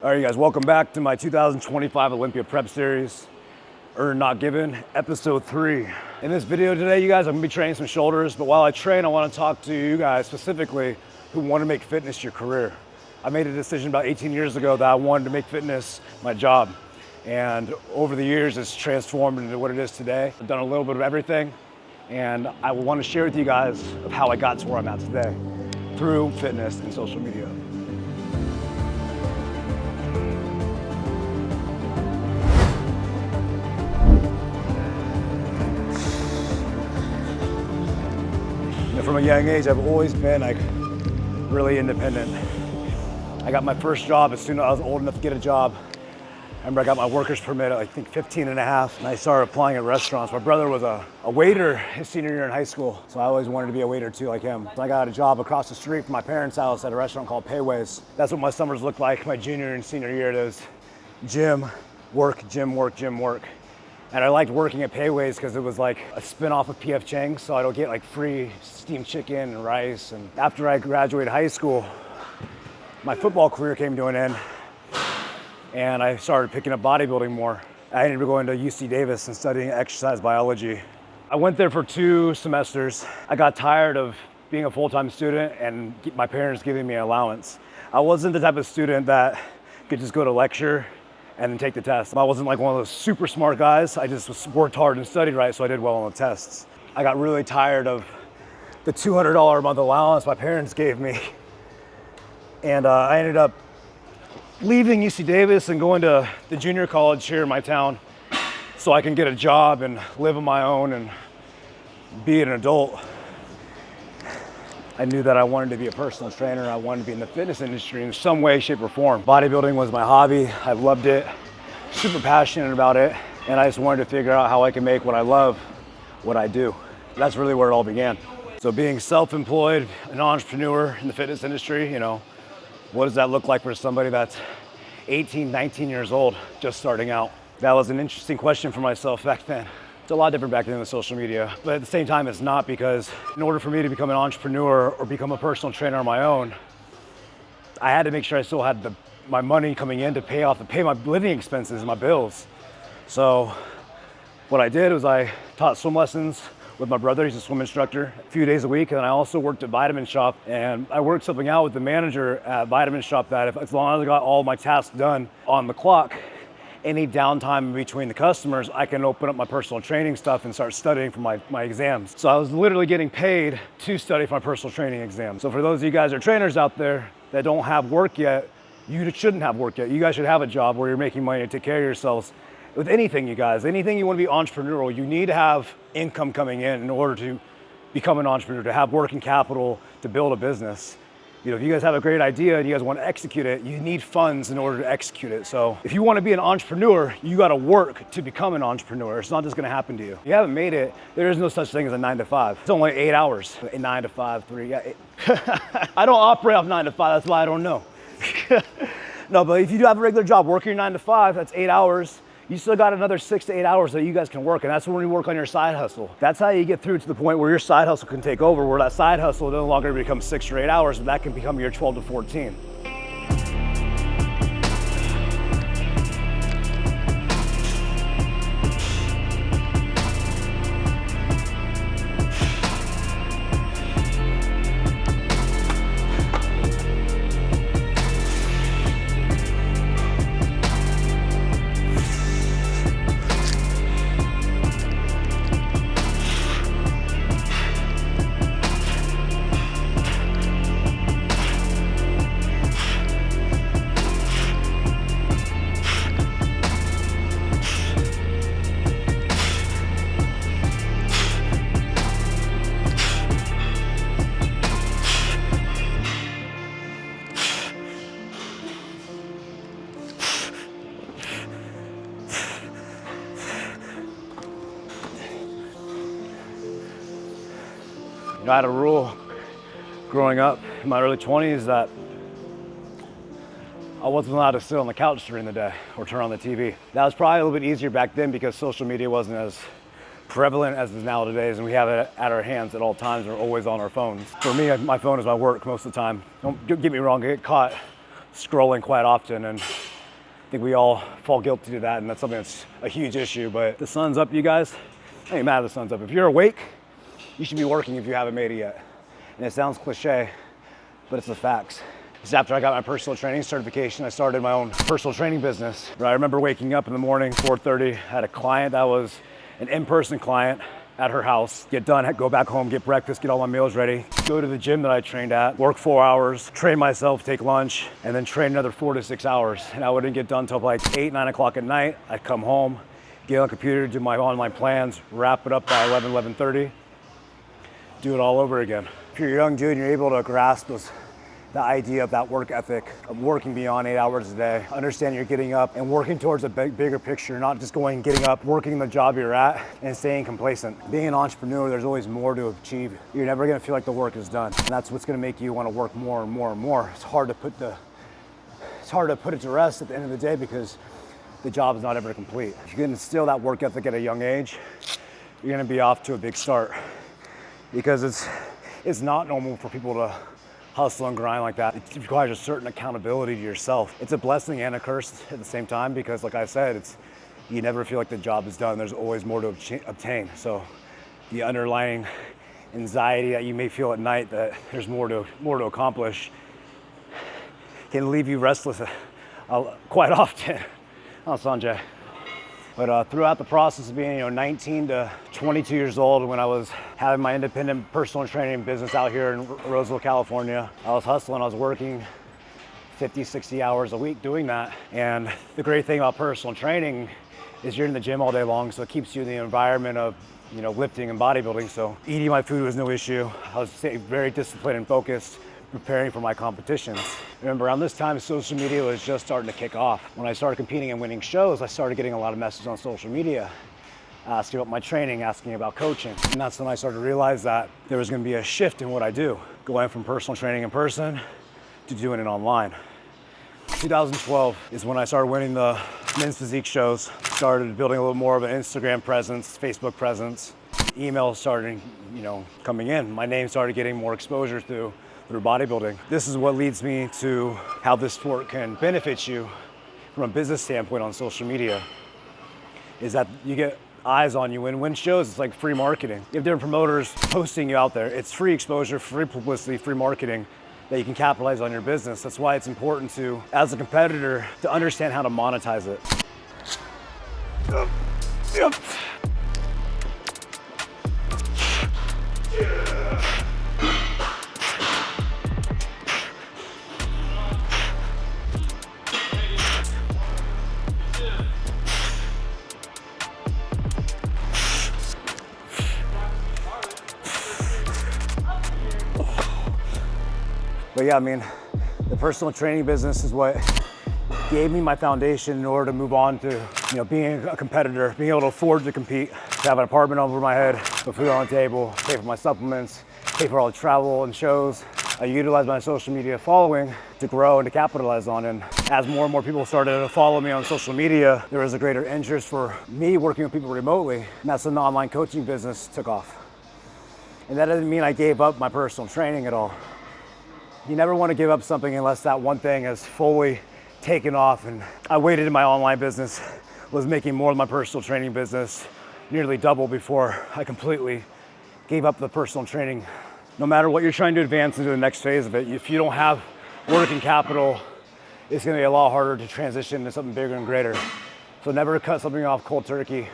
All right, you guys, welcome back to my 2025 Olympia Prep Series, Earn Not Given, episode 3. In this video today, you guys, I'm gonna be training some shoulders, but while I train, I wanna talk to you guys specifically who wanna make fitness your career. I made a decision about 18 years ago that I wanted to make fitness my job. And over the years, it's transformed into what it is today. I've done a little bit of everything, and I wanna share with you guys of how I got to where I'm at today through fitness and social media. From a young age, I've always been like really independent. I got my first job as soon as I was old enough to get a job. I remember I got my worker's permit at I think 15 and a half, and I started applying at restaurants. My brother was a waiter his senior year in high school, so I always wanted to be a waiter too like him. So I got a job across the street from my parents' house at a restaurant called PREFACE. That's what my summers looked like my junior and senior year. It was gym, work, gym, work, gym, work. And I liked working at PREFACE because it was like a spin-off of PF Chang's, so I don't get like free steamed chicken and rice. And after I graduated high school, my football career came to an end, and I started picking up bodybuilding more. I ended up going to UC Davis and studying exercise biology. I went there for 2 semesters. I got tired of being a full-time student and my parents giving me an allowance. I wasn't the type of student that could just go to lecture and then take the test. I wasn't like one of those super smart guys. I just worked hard and studied right, so I did well on the tests. I got really tired of the $200 a month allowance my parents gave me. And I ended up leaving UC Davis and going to the junior college here in my town so I can get a job and live on my own and be an adult. I knew that I wanted to be a personal trainer. I wanted to be in the fitness industry in some way, shape, or form. Bodybuilding was my hobby. I loved it, super passionate about it, and I just wanted to figure out how I can make what I love, what I do. That's really where it all began. So being self-employed, an entrepreneur in the fitness industry, you know, what does that look like for somebody that's 18, 19 years old, just starting out? That was an interesting question for myself back then. It's a lot different back then with social media, but at the same time, it's not, because in order for me to become an entrepreneur or become a personal trainer on my own, I had to make sure I still had my money coming in to pay my living expenses and my bills. So what I did was I taught swim lessons with my brother. He's a swim instructor, a few days a week. And I also worked at Vitamin Shop, and I worked something out with the manager at Vitamin Shop that as long as I got all my tasks done on the clock, any downtime in between the customers, I can open up my personal training stuff and start studying for my exams. So I was literally getting paid to study for my personal training exam. So for those of you guys that are trainers out there that don't have work yet, you shouldn't have work yet. You guys should have a job where you're making money to take care of yourselves. With anything, you guys, anything you want to be entrepreneurial, you need to have income coming in order to become an entrepreneur, to have working capital, to build a business. You know, if you guys have a great idea and you guys want to execute it, you need funds in order to execute it. So if you want to be an entrepreneur, you got to work to become an entrepreneur. It's not just going to happen to you. If you haven't made it, there is no such thing as a 9 to 5. It's only 8 hours. 9 to 5, 3, yeah. I don't operate off 9 to 5. That's why I don't know. No, but if you do have a regular job, working your 9 to 5, that's 8 hours. You still got another 6 to 8 hours that you guys can work, and that's when you work on your side hustle. That's how you get through to the point where your side hustle can take over, where that side hustle no longer becomes 6 or 8 hours, but that can become your 12 to 14. I had a rule growing up in my early 20s that I wasn't allowed to sit on the couch during the day or turn on the TV. That was probably a little bit easier back then because social media wasn't as prevalent as it is nowadays, and we have it at our hands at all times. We're always on our phones. For me, my phone is my work most of the time. Don't get me wrong, I get caught scrolling quite often, and I think we all fall guilty to that, and that's something that's a huge issue. But the sun's up, you guys. I ain't mad at the sun's up. If you're awake, you should be working if you haven't made it yet. And it sounds cliche, but it's the facts. Just after I got my personal training certification, I started my own personal training business. I remember waking up in the morning, 4:30, had a client that was an in-person client at her house, get done, go back home, get breakfast, get all my meals ready, go to the gym that I trained at, work 4 hours, train myself, take lunch, and then train another 4 to 6 hours. And I wouldn't get done till like 8, 9 o'clock at night. I'd come home, get on the computer, do my online plans, wrap it up by 11, 11:30, do it all over again. If you're a young dude and you're able to grasp the idea of that work ethic, of working beyond 8 hours a day, understand you're getting up and working towards a bigger picture, not just getting up, working the job you're at and staying complacent. Being an entrepreneur, there's always more to achieve. You're never gonna feel like the work is done. And that's what's gonna make you wanna work more and more and more. It's hard to put it to rest at the end of the day because the job is not ever complete. If you can instill that work ethic at a young age, you're gonna be off to a big start, because it's not normal for people to hustle and grind like that. It requires a certain accountability to yourself. It's a blessing and a curse at the same time, because like I said, you never feel like the job is done. There's always more to obtain. So the underlying anxiety that you may feel at night that there's more to accomplish can leave you restless quite often. Oh, Sanjay. But throughout the process of being 19 to 22 years old, when I was having my independent personal training business out here in Roseville, California, I was hustling, I was working 50, 60 hours a week doing that. And the great thing about personal training is you're in the gym all day long, so it keeps you in the environment of lifting and bodybuilding. So eating my food was no issue. I was very disciplined and focused, preparing for my competitions. Remember, around this time, social media was just starting to kick off. When I started competing and winning shows, I started getting a lot of messages on social media, asking about my training, asking about coaching. And that's when I started to realize that there was gonna be a shift in what I do, going from personal training in person to doing it online. 2012 is when I started winning the men's physique shows, started building a little more of an Instagram presence, Facebook presence. Emails started, coming in. My name started getting more exposure through bodybuilding. This is what leads me to how this sport can benefit you from a business standpoint on social media, is that you get eyes on you. When shows, it's like free marketing. You have different promoters posting you out there. It's free exposure, free publicity, free marketing that you can capitalize on your business. That's why it's important to, as a competitor, to understand how to monetize it. Yep. But yeah, the personal training business is what gave me my foundation in order to move on to, being a competitor, being able to afford to compete, to have an apartment over my head, put food on the table, pay for my supplements, pay for all the travel and shows. I utilized my social media following to grow and to capitalize on. And as more and more people started to follow me on social media, there was a greater interest for me working with people remotely. And that's when the online coaching business took off. And that doesn't mean I gave up my personal training at all. You never want to give up something unless that one thing is fully taken off. And I waited in my online business, was making more of my personal training business, nearly double before I completely gave up the personal training. No matter what you're trying to advance into the next phase of it, if you don't have working capital, it's going to be a lot harder to transition to something bigger and greater. So never cut something off cold turkey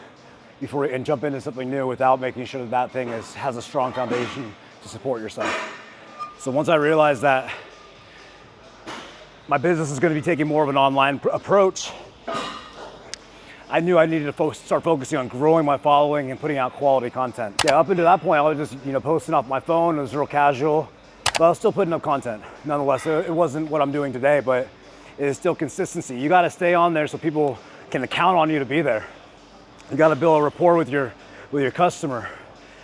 and jump into something new without making sure that thing has a strong foundation to support yourself. So once I realized that my business is going to be taking more of an online approach, I knew I needed to start focusing on growing my following and putting out quality content. Yeah, up until that point, I was just posting off my phone. It was real casual, but I was still putting up content. Nonetheless, it wasn't what I'm doing today, but it is still consistency. You got to stay on there so people can count on you to be there. You got to build a rapport with your customer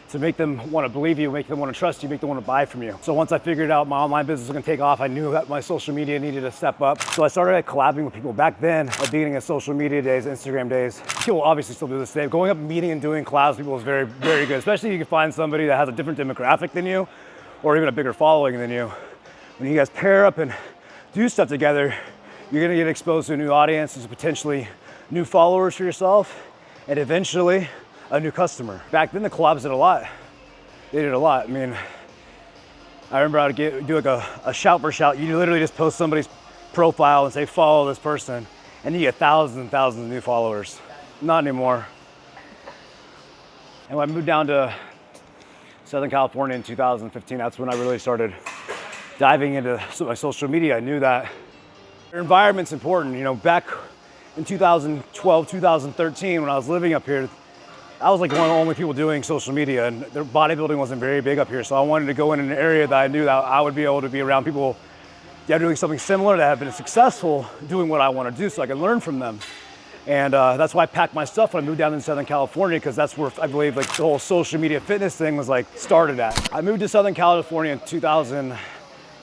to make them want to believe you, make them want to trust you, make them want to buy from you. So once I figured out my online business was going to take off, I knew that my social media needed to step up. So I started collabing with people. Back then, at the beginning of social media days, Instagram days, people obviously still do this today. Going up and meeting and doing collabs with people is very, very good, especially if you can find somebody that has a different demographic than you or even a bigger following than you. When you guys pair up and do stuff together, you're gonna get exposed to a new audience, to potentially new followers for yourself, and eventually a new customer. Back then the collabs did a lot. They did a lot. I mean, I remember I would do like a shout for shout. You literally just post somebody's profile and say, follow this person, and you get thousands and thousands of new followers. Not anymore. And when I moved down to Southern California in 2015, that's when I really started diving into my social media. I knew that your environment's important. You know, back in 2012, 2013, when I was living up here, I was like one of the only people doing social media, and the bodybuilding wasn't very big up here. So I wanted to go in an area that I knew that I would be able to be around people that are doing something similar, that have been successful doing what I want to do, so I can learn from them. And that's why I packed my stuff when I moved down in Southern California, because that's where I believe like the whole social media fitness thing was like started at. I moved to Southern California in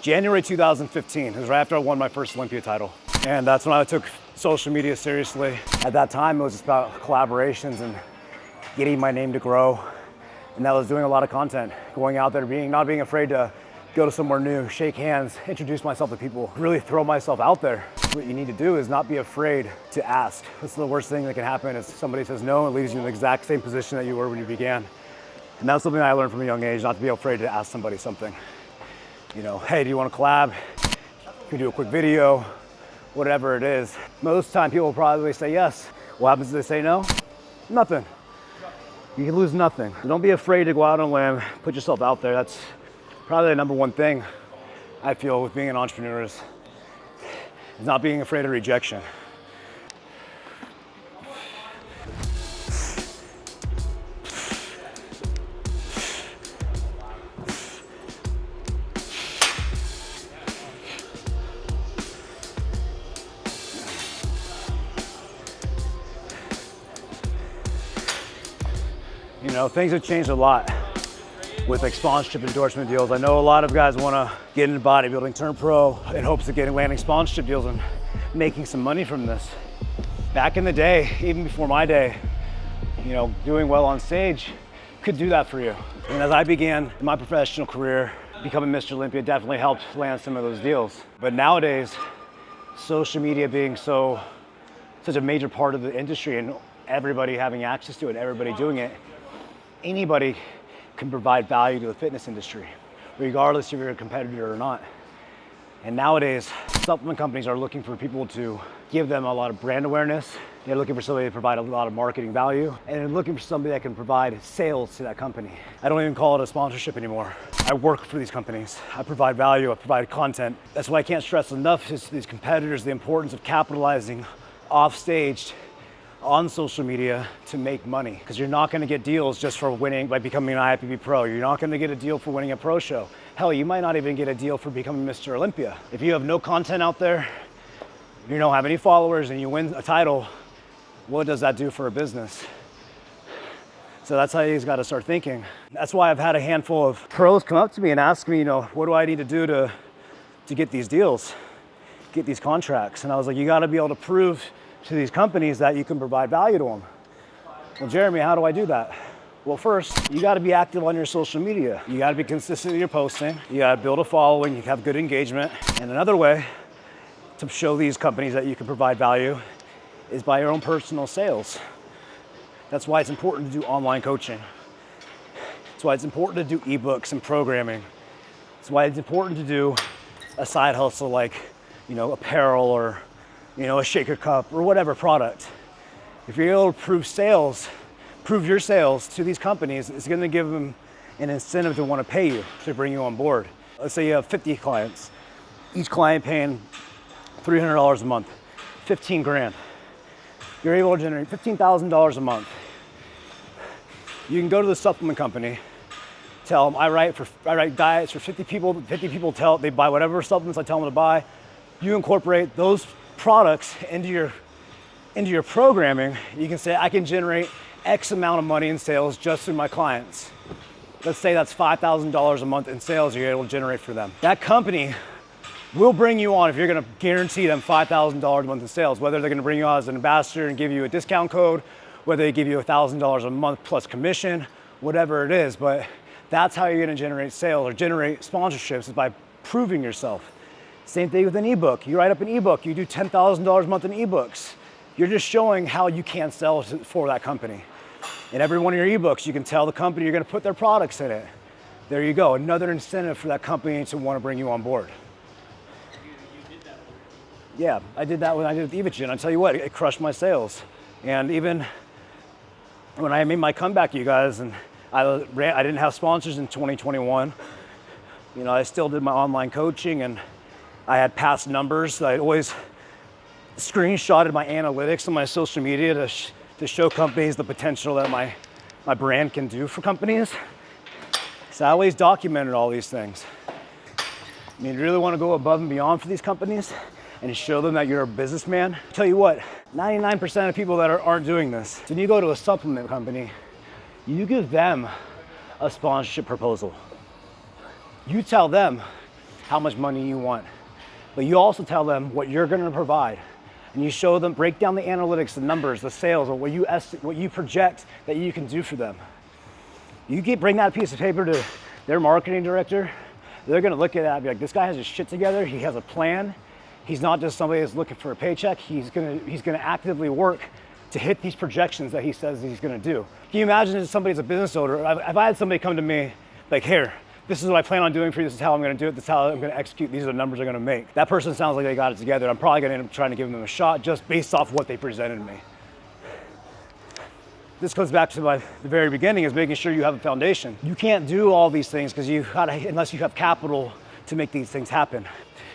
January 2015. It was right after I won my first Olympia title. And that's when I took social media seriously. At that time, it was just about collaborations and getting my name to grow. And that was doing a lot of content, going out there, not being afraid to go to somewhere new, shake hands, introduce myself to people, really throw myself out there. What you need to do is not be afraid to ask. That's the worst thing that can happen is somebody says no and leaves you in the exact same position that you were when you began. And that's something I learned from a young age, not to be afraid to ask somebody something. You know, hey, do you want to collab? You can do a quick video, whatever it is. Most time people will probably say yes. What happens if they say no? Nothing. You can lose nothing. So don't be afraid to go out on a limb, put yourself out there. That's probably the number one thing I feel with being an entrepreneur is not being afraid of rejection. You know, things have changed a lot with like sponsorship endorsement deals. I know a lot of guys want to get into bodybuilding, turn pro in hopes of landing sponsorship deals and making some money from this. Back in the day, even before my day, you know, doing well on stage could do that for you. And as I began my professional career, becoming Mr. Olympia definitely helped land some of those deals. But nowadays, social media being such a major part of the industry and everybody having access to it, everybody doing it, anybody can provide value to the fitness industry, regardless if you're a competitor or not. And nowadays, supplement companies are looking for people to give them a lot of brand awareness. They're looking for somebody to provide a lot of marketing value, and they're looking for somebody that can provide sales to that company. I don't even call it a sponsorship anymore. I work for these companies. I provide value, I provide content. That's why I can't stress enough is these competitors, the importance of capitalizing off stage on social media to make money, because you're not going to get deals just for winning by becoming an IFBB pro. You're not going to get a deal for winning a pro show. Hell, you might not even get a deal for becoming Mr. Olympia. If you have no content out there, you don't have any followers, and you win a title, what does that do for a business? So that's how you got to start thinking. That's why I've had a handful of pros come up to me and ask me, you know, what do I need to do to get these deals, get these contracts? And I was like, you got to be able to prove to these companies that you can provide value to them. Well, Jeremy, how do I do that? Well, first, you got to be active on your social media. You got to be consistent in your posting. You got to build a following. You have good engagement. And another way to show these companies that you can provide value is by your own personal sales. That's why it's important to do online coaching. That's why it's important to do ebooks and programming. That's why it's important to do a side hustle like, you know, apparel or, you know, a shaker cup or whatever product. If you're able to prove your sales to these companies, it's going to give them an incentive to want to pay you, to bring you on board. Let's say you have 50 clients, each client paying $300 a month, 15 grand. You're able to generate $15,000 a month. You can go to the supplement company, tell them I write diets for 50 people. 50 people they buy whatever supplements I tell them to buy. You incorporate those products into your programming. You can say I can generate X amount of money in sales just through my clients. Let's say that's $5,000 a month in sales you're able to generate for them. That company will bring you on if you're going to guarantee them $5,000 a month in sales, whether they're going to bring you on as an ambassador and give you a discount code, whether they give you $1,000 a month plus commission, whatever it is. But that's how you're going to generate sales or generate sponsorships, is by proving yourself. Same thing with an ebook. You write up an ebook, you do $10,000 a month in ebooks. You're just showing how you can sell for that company. In every one of your ebooks, you can tell the company you're gonna put their products in it. There you go, another incentive for that company to wanna bring you on board. You did that. Yeah, I did that when I did with Evogen. I tell you what, it crushed my sales. And even when I made my comeback, you guys, and I didn't have sponsors in 2021. You know, I still did my online coaching, and I had past numbers. I always screenshotted my analytics on my social media to show companies the potential that my brand can do for companies. So I always documented all these things. I mean, you really want to go above and beyond for these companies and show them that you're a businessman. I tell you what, 99% of people that aren't doing this. So when you go to a supplement company, you give them a sponsorship proposal. You tell them how much money you want, but you also tell them what you're gonna provide. And you show them, break down the analytics, the numbers, the sales, or what you project that you can do for them. You bring that piece of paper to their marketing director, they're gonna look at that and be like, this guy has his shit together, he has a plan. He's not just somebody that's looking for a paycheck, he's gonna actively work to hit these projections that he says he's gonna do. Can you imagine if somebody's a business owner? If I had somebody come to me, like, here, this is what I plan on doing for you, this is how I'm gonna do it, this is how I'm gonna execute, these are the numbers I'm gonna make. That person sounds like they got it together. I'm probably gonna end up trying to give them a shot just based off what they presented me. This goes back to the very beginning, is making sure you have a foundation. You can't do all these things because unless you have capital to make these things happen.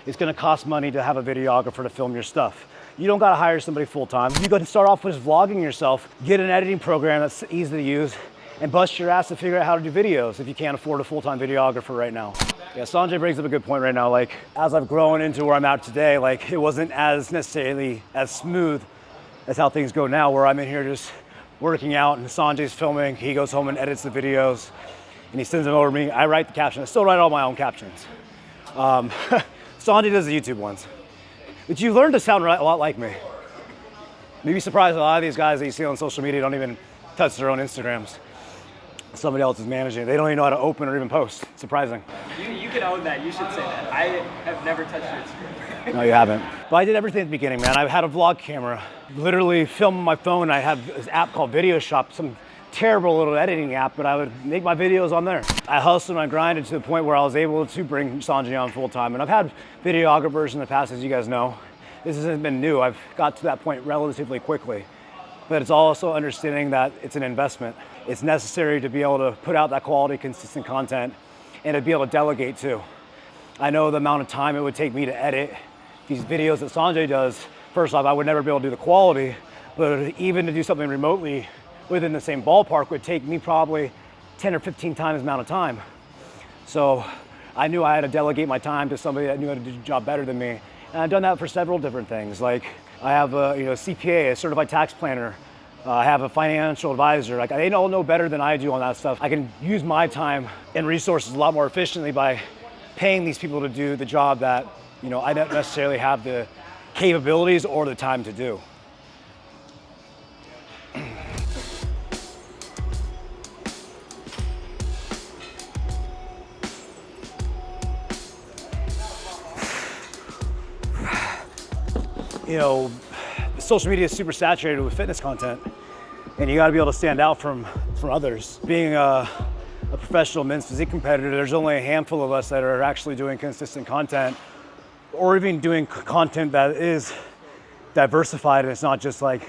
It's gonna cost money to have a videographer to film your stuff. You don't gotta hire somebody full time. You gotta start off with vlogging yourself, get an editing program that's easy to use, and bust your ass to figure out how to do videos if you can't afford a full-time videographer right now. Yeah, Sanjay brings up a good point right now. Like, as I've grown into where I'm at today, like, it wasn't as necessarily as smooth as how things go now, where I'm in here just working out and Sanjay's filming, he goes home and edits the videos, and he sends them over to me. I write the captions. I still write all my own captions. Sanjay does the YouTube ones. But you learn to sound a lot like me. You'd be surprised, a lot of these guys that you see on social media don't even touch their own Instagrams. Somebody else is managing it. They don't even know how to open or even post. It's surprising. You can own that. You should say that. I have never touched your Instagram. No, you haven't. But I did everything at the beginning, man. I had a vlog camera. Literally film on my phone. I have this app called Video Shop, some terrible little editing app, but I would make my videos on there. I hustled and I grinded to the point where I was able to bring Sanjay on full time. And I've had videographers in the past, as you guys know. This hasn't been new. I've got to that point relatively quickly. But it's also understanding that it's an investment. It's necessary to be able to put out that quality, consistent content and to be able to delegate too. I know the amount of time it would take me to edit these videos that Sanjay does. First off, I would never be able to do the quality, but even to do something remotely within the same ballpark would take me probably 10 or 15 times the amount of time. So I knew I had to delegate my time to somebody that knew how to do the job better than me. And I've done that for several different things. Like, I have a CPA, a certified tax planner. I have a financial advisor. Like, they all know better than I do on that stuff. I can use my time and resources a lot more efficiently by paying these people to do the job that I don't necessarily have the capabilities or the time to do. Social media is super saturated with fitness content, and you got to be able to stand out from others. Being a professional men's physique competitor, there's only a handful of us that are actually doing consistent content, or even doing content that is diversified and it's not just like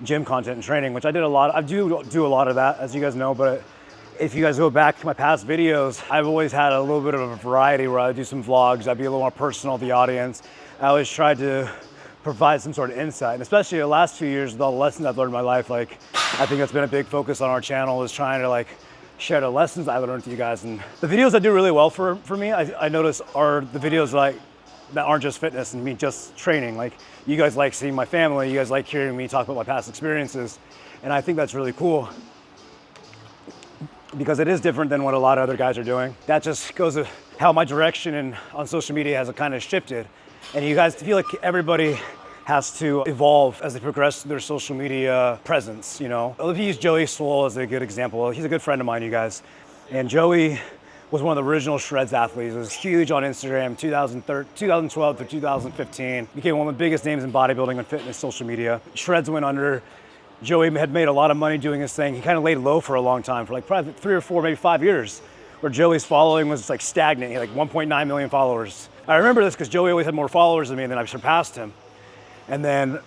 gym content and training, which I did a lot. I do a lot of that, as you guys know, but if you guys go back to my past videos, I've always had a little bit of a variety where I do some vlogs, I'd be a little more personal to the audience. I always tried to provide some sort of insight, and especially the last few years with all the lessons I've learned in my life, like, I think that's been a big focus on our channel, is trying to share the lessons I learned to you guys. And the videos that do really well for me, I notice, are the videos that aren't just fitness and me just training. Like, you guys like seeing my family, you guys like hearing me talk about my past experiences, and I think that's really cool because it is different than what a lot of other guys are doing. That just goes to how my direction on social media has kind of shifted. And you guys feel like everybody has to evolve as they progress through their social media presence, If you use Joey Swole as a good example, he's a good friend of mine, you guys. And Joey was one of the original Shreds athletes. It was huge on Instagram, 2012 to 2015. Became one of the biggest names in bodybuilding and fitness social media. Shreds went under. Joey had made a lot of money doing his thing. He kind of laid low for a long time, for like probably 3 or 4, maybe 5 years, where Joey's following was like stagnant. He had like 1.9 million followers. I remember this because Joey always had more followers than me, and then I surpassed him. And then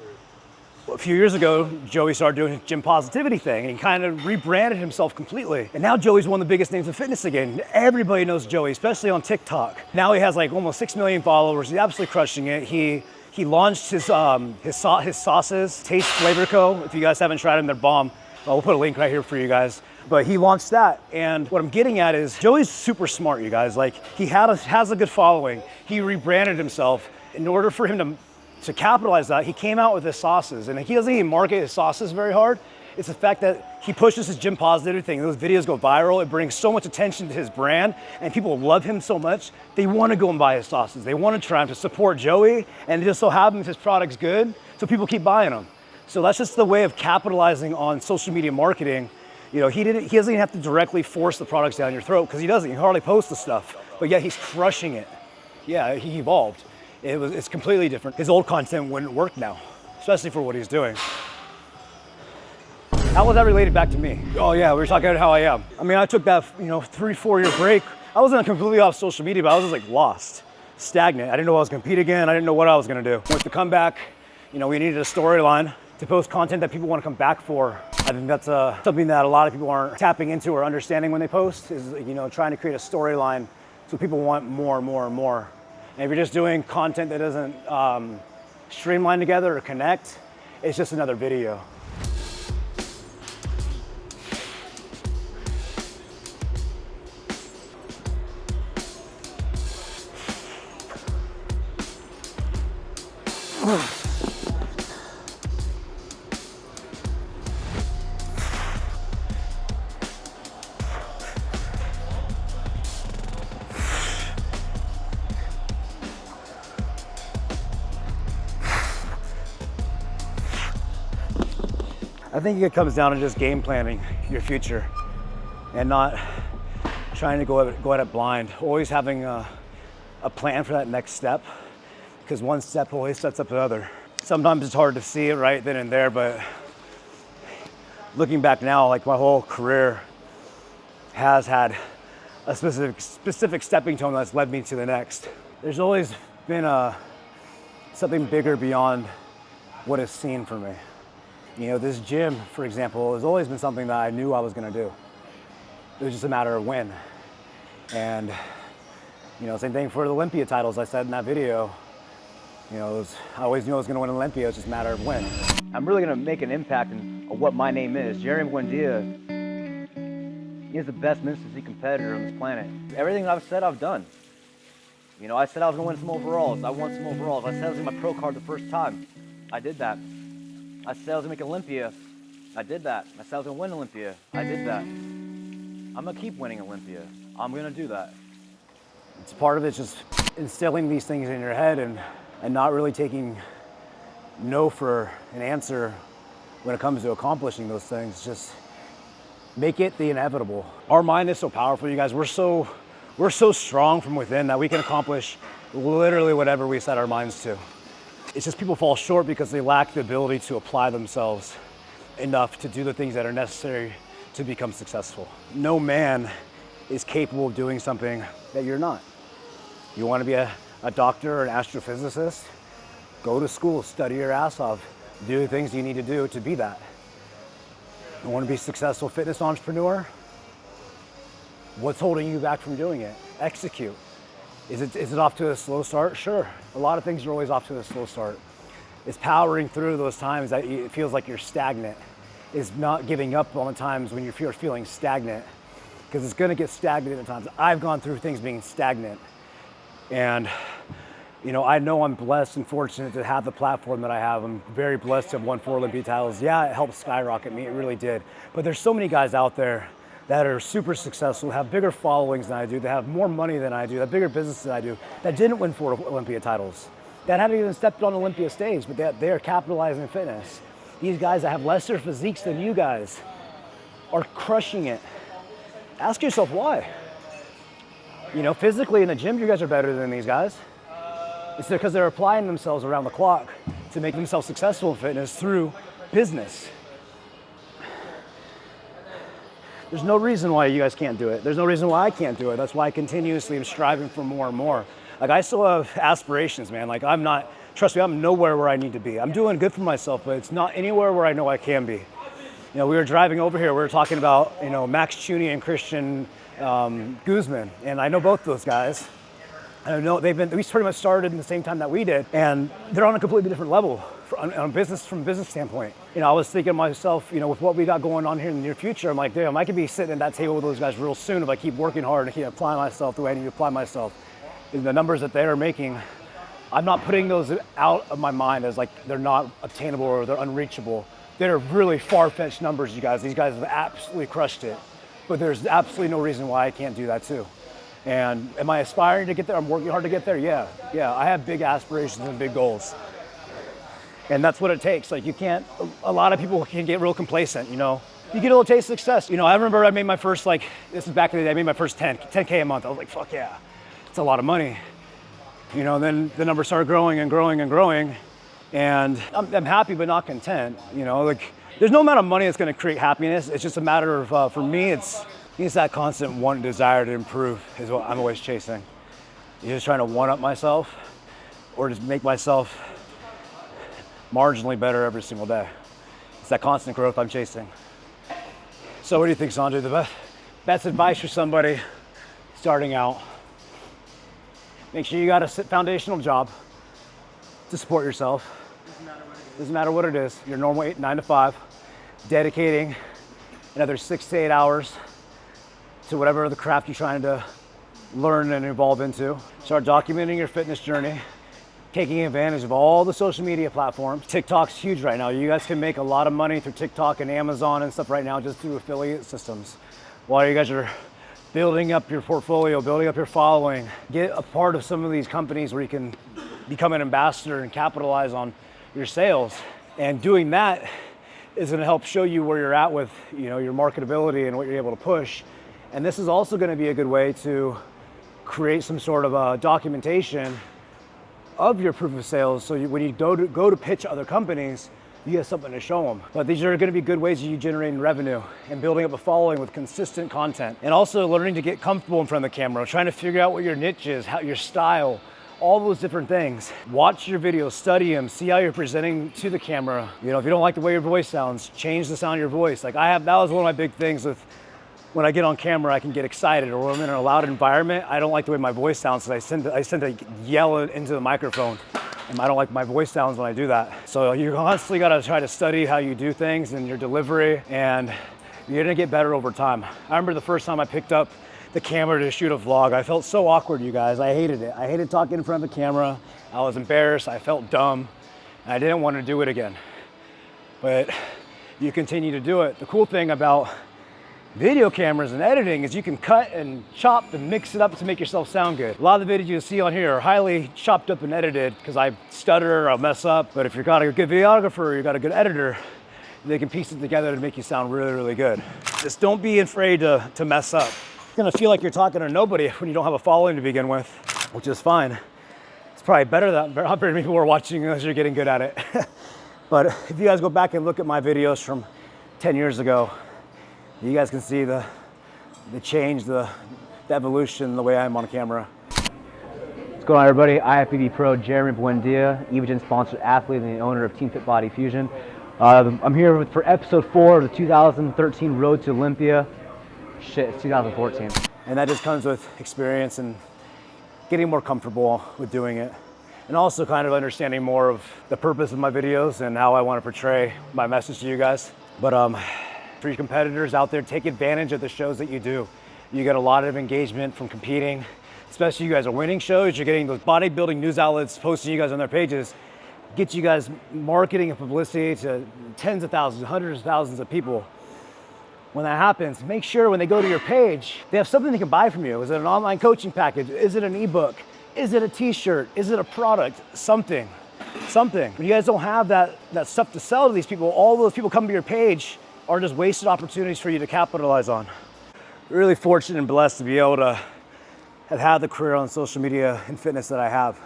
a few years ago, Joey started doing his gym positivity thing, and he kind of rebranded himself completely. And now Joey's one of the biggest names in fitness again. Everybody knows Joey, especially on TikTok. Now he has like almost 6 million followers. He's absolutely crushing it. He launched his sauces, Taste Flavor Co. If you guys haven't tried them, they're bomb. We'll put a link right here for you guys. But he launched that, and what I'm getting at is Joey's super smart, you guys. Like, he has a good following. He rebranded himself. In order for him to capitalize that, he came out with his sauces, and he doesn't even market his sauces very hard. It's the fact that he pushes his gym positivity thing. Those videos go viral. It brings so much attention to his brand, and people love him so much, they want to go and buy his sauces. They want to try them to support Joey, and it just so happens his product's good, so people keep buying them. So that's just the way of capitalizing on social media marketing. You know, he doesn't even have to directly force the products down your throat, because he doesn't. He hardly posts the stuff, but yet he's crushing it. Yeah, he evolved. It's completely different. His old content wouldn't work now, especially for what he's doing. How was that related back to me? Oh yeah, we were talking about how I am. I mean, I took that 3-4 year break. I wasn't completely off social media, but I was just like lost, stagnant. I didn't know I was gonna compete again. I didn't know what I was gonna do. With the comeback, we needed a storyline to post content that people want to come back for. I think that's something that a lot of people aren't tapping into or understanding when they post, is trying to create a storyline so people want more and more and more. And if you're just doing content that doesn't streamline together or connect, it's just another video. I think it comes down to just game planning your future and not trying to go at it blind. Always having a plan for that next step, because one step always sets up another. Sometimes it's hard to see it right then and there, but looking back now, like my whole career has had a specific stepping stone that's led me to the next. There's always been something bigger beyond what is seen for me. This gym, for example, has always been something that I knew I was going to do. It was just a matter of when. And, same thing for the Olympia titles I said in that video. I always knew I was going to win Olympia. It's just a matter of when. I'm really going to make an impact on what my name is. Jeremy Buendia is the best Mr. Z competitor on this planet. Everything I've said, I've done. I said I was going to win some overalls. I won some overalls. I said I was going to get my pro card the first time. I did that. I said I was gonna make Olympia. I did that. I said I was gonna win Olympia. I did that. I'm gonna keep winning Olympia. I'm gonna do that. It's part of it, just instilling these things in your head and not really taking no for an answer when it comes to accomplishing those things. Just make it the inevitable. Our mind is so powerful, you guys. We're so strong from within that we can accomplish literally whatever we set our minds to. It's just people fall short because they lack the ability to apply themselves enough to do the things that are necessary to become successful. No man is capable of doing something that you're not. You want to be a doctor or an astrophysicist? Go to school, study your ass off, do the things you need to do to be that. You want to be a successful fitness entrepreneur? What's holding you back from doing it? Execute. Is it off to a slow start? Sure. A lot of things are always off to a slow start. It's powering through those times that it feels like you're stagnant. It's not giving up on the times when you're feeling stagnant, because it's going to get stagnant at times. I've gone through things being stagnant, and I know I'm blessed and fortunate to have the platform that I have. I'm very blessed to have won 4 Olympia titles. Yeah, it helped skyrocket me. It really did. But there's so many guys out there that are super successful, have bigger followings than I do, that have more money than I do, that have bigger business than I do, that didn't win 4 Olympia titles, that haven't even stepped on Olympia stage, but they are capitalizing in fitness. These guys that have lesser physiques than you guys are crushing it. Ask yourself why. You know, physically in the gym, you guys are better than these guys. It's because they're applying themselves around the clock to make themselves successful in fitness through business. There's no reason why you guys can't do it. There's no reason why I can't do it. That's why I continuously am striving for more and more. Like, I still have aspirations, man. Like, trust me, I'm nowhere where I need to be. I'm doing good for myself, but it's not anywhere where I know I can be. You know, we were driving over here, we were talking about, you know, Max Chuney and Christian Guzman, and I know both those guys. I know we pretty much started in the same time that we did, and they're on a completely different level from a business standpoint. You know, I was thinking to myself, you know, with what we got going on here in the near future, I'm like, damn, I could be sitting at that table with those guys real soon if I keep working hard and keep applying myself the way I need to apply myself. And the numbers that they are making, I'm not putting those out of my mind as like they're not obtainable or they're unreachable. They're really far-fetched numbers, you guys. These guys have absolutely crushed it, but there's absolutely no reason why I can't do that too. And am I aspiring to get there? I'm working hard to get there. Yeah. I have big aspirations and big goals. And that's what it takes. Like, a lot of people can get real complacent, you know. You get a little taste of success. You know, I remember I made my first, this is back in the day, I made my first 10K a month. I was like, fuck yeah, it's a lot of money. You know, and then the numbers started growing and growing and growing. And I'm happy but not content. You know, like, there's no amount of money that's gonna create happiness. It's just a matter of, for me, it's that constant want and desire to improve is what I'm always chasing. You're just trying to one-up myself or just make myself marginally better every single day. It's that constant growth I'm chasing. So what do you think, Sanjay? The best advice for somebody starting out: make sure you got a foundational job to support yourself. Doesn't matter what it is. Your normal 9 to 5, dedicating another 6 to 8 hours to whatever the craft you're trying to learn and evolve into. Start documenting your fitness journey, taking advantage of all the social media platforms. TikTok's huge right now. You guys can make a lot of money through TikTok and Amazon and stuff right now just through affiliate systems. While you guys are building up your portfolio, building up your following, get a part of some of these companies where you can become an ambassador and capitalize on your sales. And doing that is gonna help show you where you're at with, you know, your marketability and what you're able to push. And this is also going to be a good way to create some sort of a documentation of your proof of sales. So when you go to pitch other companies, you have something to show them. But these are going to be good ways of you generating revenue and building up a following with consistent content. And also learning to get comfortable in front of the camera, trying to figure out what your niche is, how your style, all those different things. Watch your videos, study them, see how you're presenting to the camera. You know, if you don't like the way your voice sounds, change the sound of your voice. Like that was one of my big things with when I get on camera, I can get excited, or when I'm in a loud environment, I don't like the way my voice sounds, so I tend to yell into the microphone, and I don't like my voice sounds when I do that. So you constantly gotta try to study how you do things and your delivery, and you're gonna get better over time. I remember the first time I picked up the camera to shoot a vlog, I felt so awkward, you guys. I hated it. I hated talking in front of the camera. I was embarrassed, I felt dumb, and I didn't want to do it again. But you continue to do it. The cool thing about video cameras and editing is you can cut and chop and mix it up to make yourself sound good. A lot of the videos you see on here are highly chopped up and edited because I stutter or I'll mess up. But if you've got a good videographer, you've got a good editor, they can piece it together to make you sound really, really good. Just don't be afraid to mess up. It's gonna feel like you're talking to nobody when you don't have a following to begin with, which is fine. It's probably better that not very many people are watching as you're getting good at it. But if you guys go back and look at my videos from 10 years ago, you guys can see the change, the evolution, the way I am on camera. What's going on, everybody? IFBB Pro Jeremy Buendia, Evogen sponsored athlete and the owner of Team Fit Body Fusion. I'm here for episode 4 of the 2013 Road to Olympia. Shit, it's 2014. And that just comes with experience and getting more comfortable with doing it. And also kind of understanding more of the purpose of my videos and how I want to portray my message to you guys. But for your competitors out there, take advantage of the shows that you do. You get a lot of engagement from competing, especially you guys are winning shows. You're getting those bodybuilding news outlets posting you guys on their pages, get you guys marketing and publicity to tens of thousands, hundreds of thousands of people. When that happens, make sure when they go to your page, they have something they can buy from you. Is it an online coaching package? Is it an ebook? Is it a t-shirt? Is it a product? Something. When you guys don't have that stuff to sell to these people, all those people come to your page are just wasted opportunities for you to capitalize on. Really fortunate and blessed to be able to have had the career on social media and fitness that I have.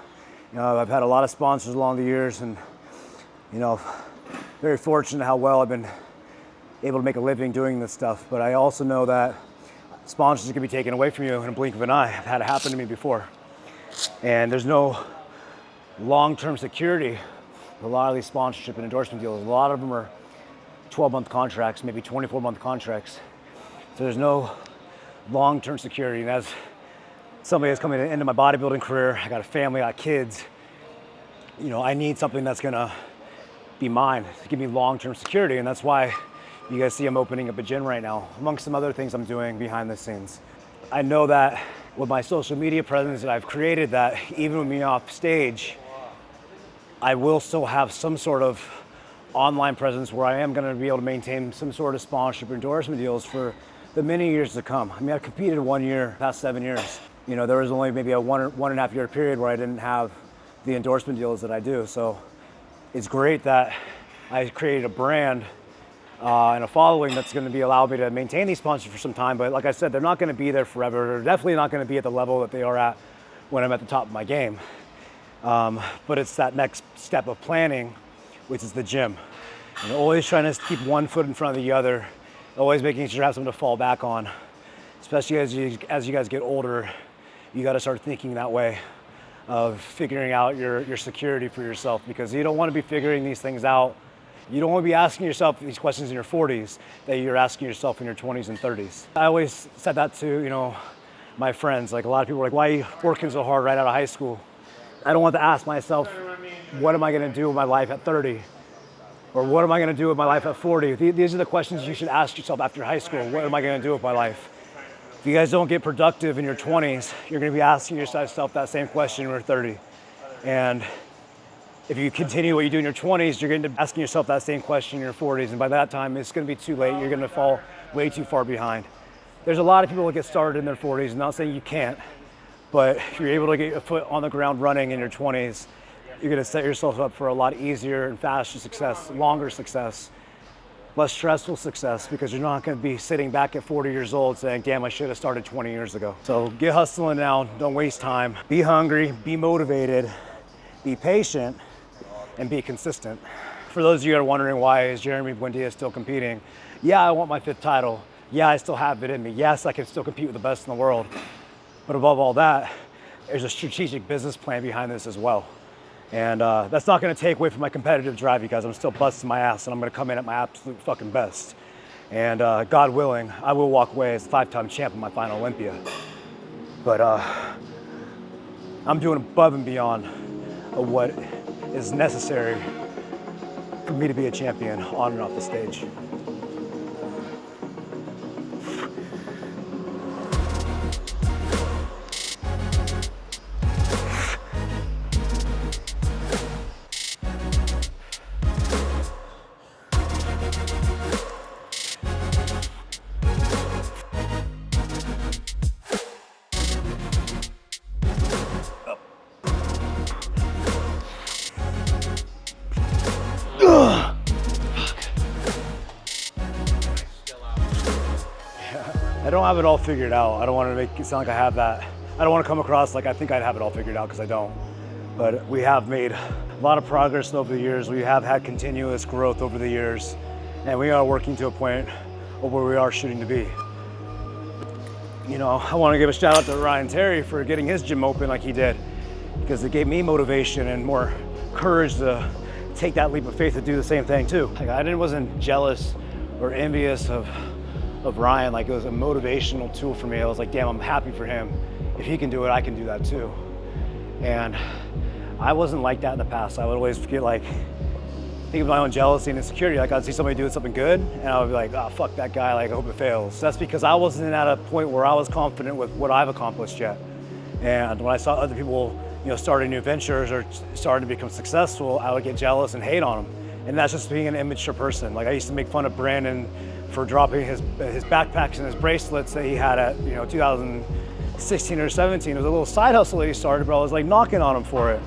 You know, I've had a lot of sponsors along the years, and you know, very fortunate how well I've been able to make a living doing this stuff. But I also know that sponsors can be taken away from you in a blink of an eye. I've had it happen to me before. And there's no long-term security with a lot of these sponsorship and endorsement deals. A lot of them are 12-month contracts, maybe 24-month contracts. So there's no long-term security. And as somebody that's coming to the end of my bodybuilding career, I got a family, I got kids, you know, I need something that's gonna be mine to give me long-term security. And that's why you guys see I'm opening up a gym right now, amongst some other things I'm doing behind the scenes. I know that with my social media presence that I've created, that even with me off stage, I will still have some sort of online presence where I am gonna be able to maintain some sort of sponsorship endorsement deals for the many years to come. I mean, I've competed 1 year, past 7 years. You know, there was only maybe a one and a half year period where I didn't have the endorsement deals that I do. So it's great that I created a brand and a following that's going to be allow me to maintain these sponsors for some time. But like I said, they're not going to be there forever. They're definitely not going to be at the level that they are at when I'm at the top of my game. But it's that next step of planning, which is the gym. And always trying to keep one foot in front of the other, always making sure you have something to fall back on. Especially as you guys get older, you got to start thinking that way of figuring out your security for yourself, because you don't want to be figuring these things out. You don't want to be asking yourself these questions in your 40s that you're asking yourself in your 20s and 30s. I always said that to, you know, my friends. Like, a lot of people are like, why are you working so hard right out of high school? I don't want to ask myself, what am I going to do with my life at 30? Or what am I going to do with my life at 40? These are the questions you should ask yourself after high school. What am I going to do with my life? If you guys don't get productive in your 20s, you're going to be asking yourself that same question when you're 30. And if you continue what you do in your 20s, you're going to be asking yourself that same question in your 40s. And by that time, it's going to be too late. You're going to fall way too far behind. There's a lot of people that get started in their 40s. I'm not saying you can't, but if you're able to get your foot on the ground running in your 20s, you're going to set yourself up for a lot easier and faster success, longer success, less stressful success, because you're not going to be sitting back at 40 years old saying, damn, I should have started 20 years ago. So get hustling now. Don't waste time. Be hungry, be motivated, be patient, and be consistent. For those of you that are wondering, why is Jeremy Buendia still competing? Yeah, I want my 5th title. Yeah, I still have it in me. Yes, I can still compete with the best in the world. But above all that, there's a strategic business plan behind this as well. And that's not gonna take away from my competitive drive, because I'm still busting my ass and I'm gonna come in at my absolute fucking best. And God willing, I will walk away as a 5-time champ in my final Olympia. But I'm doing above and beyond of what is necessary for me to be a champion on and off the stage. I don't have it all figured out. I don't want to make it sound like I have that. I don't want to come across like I think I'd have it all figured out, because I don't. But we have made a lot of progress over the years. We have had continuous growth over the years, and we are working to a point of where we are shooting to be. You know, I want to give a shout out to Ryan Terry for getting his gym open like he did, because it gave me motivation and more courage to take that leap of faith to do the same thing too. Like, I wasn't jealous or envious of Ryan. Like, it was a motivational tool for me. I was like, damn, I'm happy for him. If he can do it, I can do that too. And I wasn't like that in the past. I would always get like, think of my own jealousy and insecurity. Like, I'd see somebody doing something good and I would be like, oh, fuck that guy, like, I hope it fails. That's because I wasn't at a point where I was confident with what I've accomplished yet. And when I saw other people, you know, starting new ventures or starting to become successful, I would get jealous and hate on them. And that's just being an immature person. Like, I used to make fun of Brandon for dropping his backpacks and his bracelets that he had at, 2016 or 17. It was a little side hustle that he started, but I was like knocking on him for it.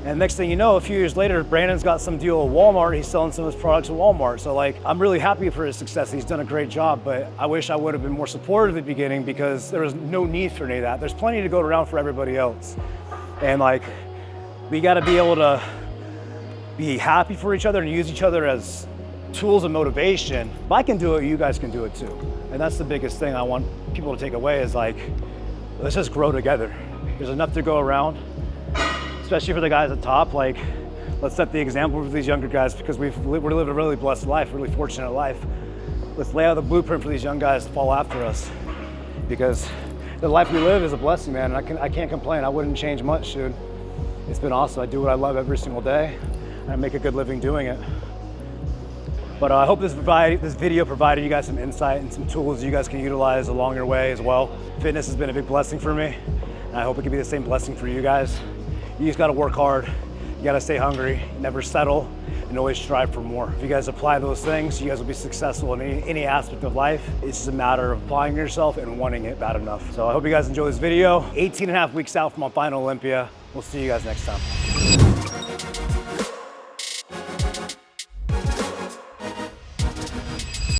And next thing you know, a few years later, Brandon's got some deal at Walmart. He's selling some of his products at Walmart. So like, I'm really happy for his success. He's done a great job, but I wish I would have been more supportive at the beginning because there was no need for any of that. There's plenty to go around for everybody else. And like, we gotta be able to be happy for each other and use each other as tools of motivation. If I can do it, you guys can do it too. And that's the biggest thing I want people to take away is like, let's just grow together. There's enough to go around. Especially for the guys at top, like, let's set the example for these younger guys because we're living a really blessed life, really fortunate life. Let's lay out the blueprint for these young guys to follow after us because the life we live is a blessing, man. And I can't complain. I wouldn't change much, dude. It's been awesome. I do what I love every single day and I make a good living doing it. But I hope this video provided you guys some insight and some tools you guys can utilize along your way as well. Fitness has been a big blessing for me and I hope it can be the same blessing for you guys. You just gotta work hard, you gotta stay hungry, never settle, and always strive for more. If you guys apply those things, you guys will be successful in any aspect of life. It's just a matter of applying yourself and wanting it bad enough. So I hope you guys enjoy this video. 18 and a half weeks out from my final Olympia. We'll see you guys next time.